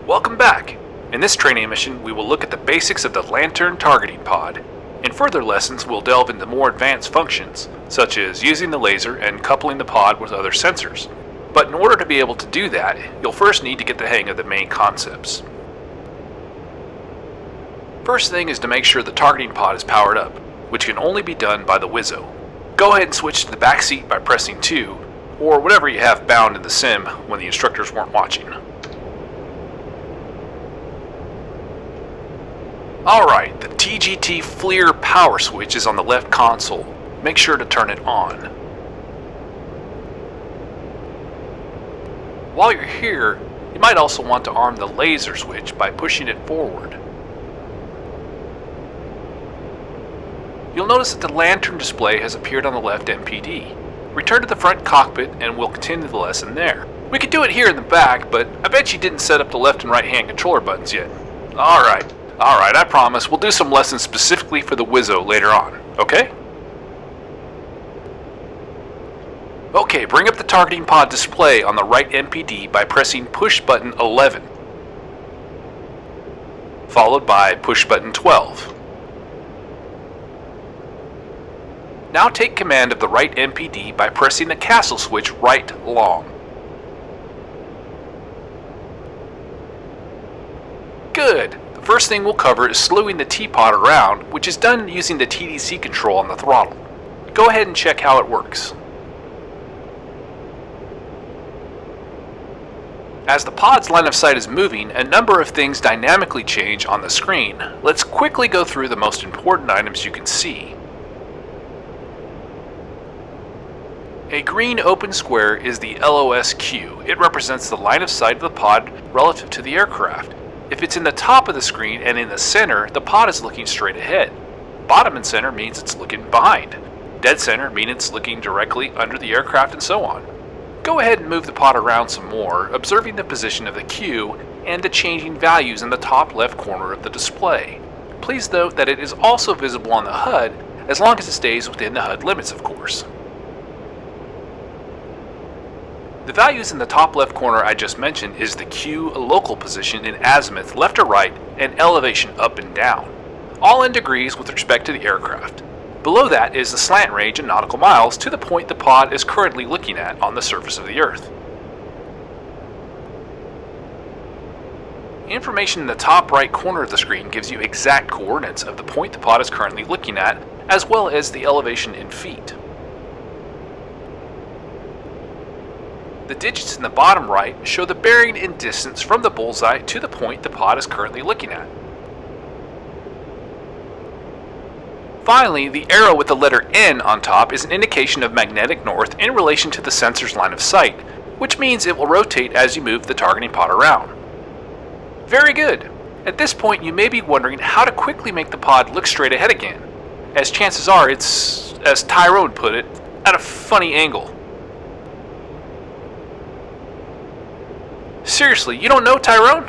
Welcome back! In this training mission, we will look at the basics of the Lantern targeting pod. In further lessons, we'll delve into more advanced functions, such as using the laser and coupling the pod with other sensors. But in order to be able to do that, you'll first need to get the hang of the main concepts. First thing is to make sure the targeting pod is powered up, which can only be done by the Wizzo. Go ahead and switch to the back seat by pressing 2, or whatever you have bound in the sim when the instructors weren't watching. Alright, the TGT FLIR power switch is on the left console. Make sure to turn it on. While you're here, you might also want to arm the laser switch by pushing it forward. You'll notice that the Lantern display has appeared on the left MPD. Return to the front cockpit and we'll continue the lesson there. We could do it here in the back, but I bet you didn't set up the left and right hand controller buttons yet. Alright, I promise we'll do some lessons specifically for the Wizzo later on, okay? Okay, bring up the targeting pod display on the right MPD by pressing push button 11, followed by push button 12. Now take command of the right MPD by pressing the castle switch right long. Good! The first thing we'll cover is slewing the T-pod around, which is done using the TDC control on the throttle. Go ahead and check how it works. As the pod's line of sight is moving, a number of things dynamically change on the screen. Let's quickly go through the most important items you can see. A green open square is the LOSQ. It represents the line of sight of the pod relative to the aircraft. If it's in the top of the screen and in the center, the pod is looking straight ahead. Bottom and center means it's looking behind. Dead center means it's looking directly under the aircraft, and so on. Go ahead and move the pod around some more, observing the position of the Q and the changing values in the top left corner of the display. Please note that it is also visible on the HUD, as long as it stays within the HUD limits, of course. The values in the top left corner I just mentioned is the Q local position in azimuth left or right and elevation up and down, all in degrees with respect to the aircraft. Below that is the slant range in nautical miles to the point the pod is currently looking at on the surface of the Earth. Information in the top right corner of the screen gives you exact coordinates of the point the pod is currently looking at, as well as the elevation in feet. The digits in the bottom right show the bearing and distance from the bullseye to the point the pod is currently looking at. Finally, the arrow with the letter N on top is an indication of magnetic north in relation to the sensor's line of sight, which means it will rotate as you move the targeting pod around. Very good! At this point you may be wondering how to quickly make the pod look straight ahead again, as chances are it's, as Tyrone put it, at a funny angle. Seriously, you don't know Tyrone?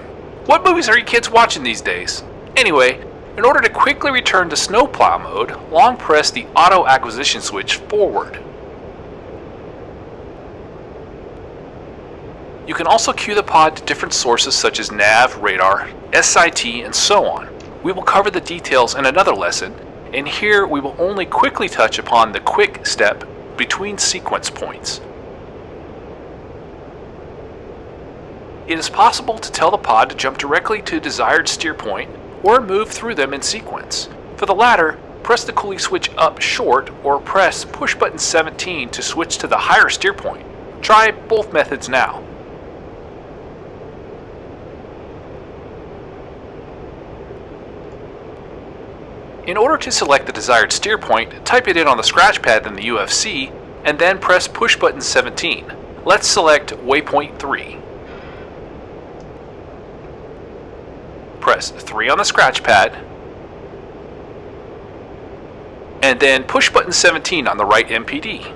What movies are you kids watching these days? Anyway, in order to quickly return to snowplow mode, long press the auto acquisition switch forward. You can also cue the pod to different sources such as nav, radar, SIT, and so on. We will cover the details in another lesson, and here we will only quickly touch upon the quick step between sequence points. It is possible to tell the pod to jump directly to a desired steer point or move through them in sequence. For the latter, press the coolie switch up short or press push button 17 to switch to the higher steer point. Try both methods now. In order to select the desired steer point, type it in on the scratch pad in the UFC and then press push button 17. Let's select waypoint 3. Press 3 on the scratch pad, and then push button 17 on the right MPD.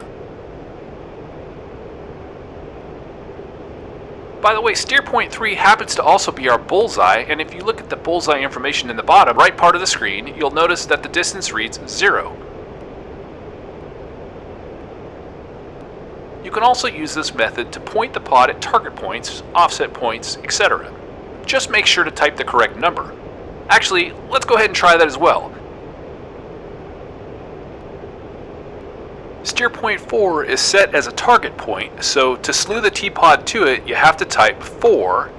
By the way, steer point 3 happens to also be our bullseye, and if you look at the bullseye information in the bottom right part of the screen, you'll notice that the distance reads 0. You can also use this method to point the pod at target points, offset points, etc. just make sure to type the correct number. Actually, let's go ahead and try that as well. Steer point 4 is set as a target point, so to slew the T-pod to it, you have to type 4,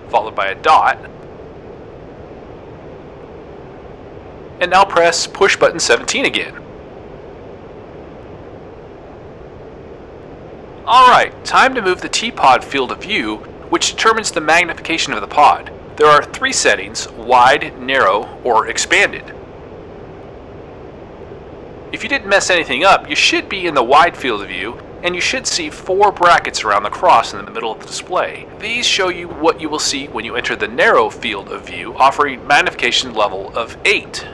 followed by a dot, and now press push button 17 again. Alright, time to move the T-pod field of view, which determines the magnification of the pod. There are 3 settings: wide, narrow, or expanded. If you didn't mess anything up, you should be in the wide field of view, and you should see 4 brackets around the cross in the middle of the display. These show you what you will see when you enter the narrow field of view, offering magnification level of 8.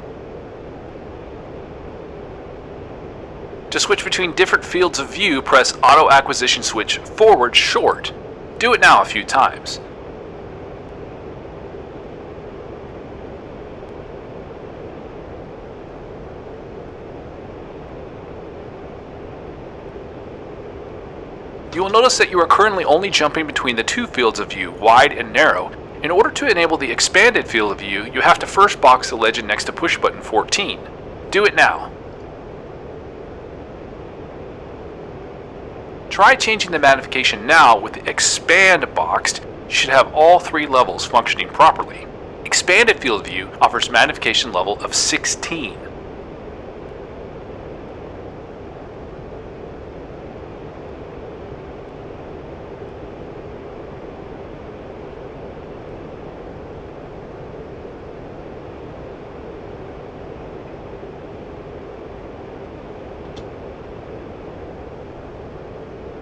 To switch between different fields of view, press Auto Acquisition Switch forward short. Do it now a few times. You will notice that you are currently only jumping between the 2 fields of view, wide and narrow. In order to enable the expanded field of view, you have to first box the legend next to push button 14. Do it now. Try changing the magnification now with the expand boxed. You should have all 3 levels functioning properly. Expanded field of view offers magnification level of 16.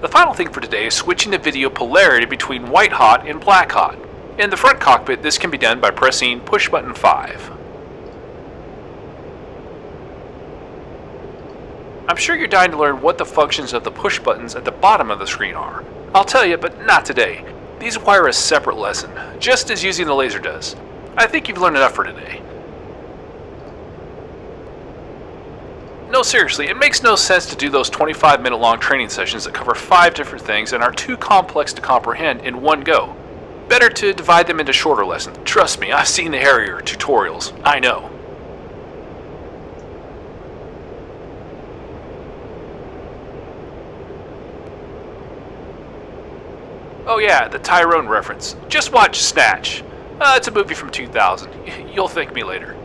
The final thing for today is switching the video polarity between white hot and black hot. In the front cockpit, this can be done by pressing push button 5. I'm sure you're dying to learn what the functions of the push buttons at the bottom of the screen are. I'll tell you, but not today. These require a separate lesson, just as using the laser does. I think you've learned enough for today. No, seriously, it makes no sense to do those 25-minute long training sessions that cover 5 different things and are too complex to comprehend in one go. Better to divide them into shorter lessons. Trust me, I've seen the Harrier tutorials. I know. Oh yeah, the Tyrone reference. Just watch Snatch. It's a movie from 2000. You'll thank me later.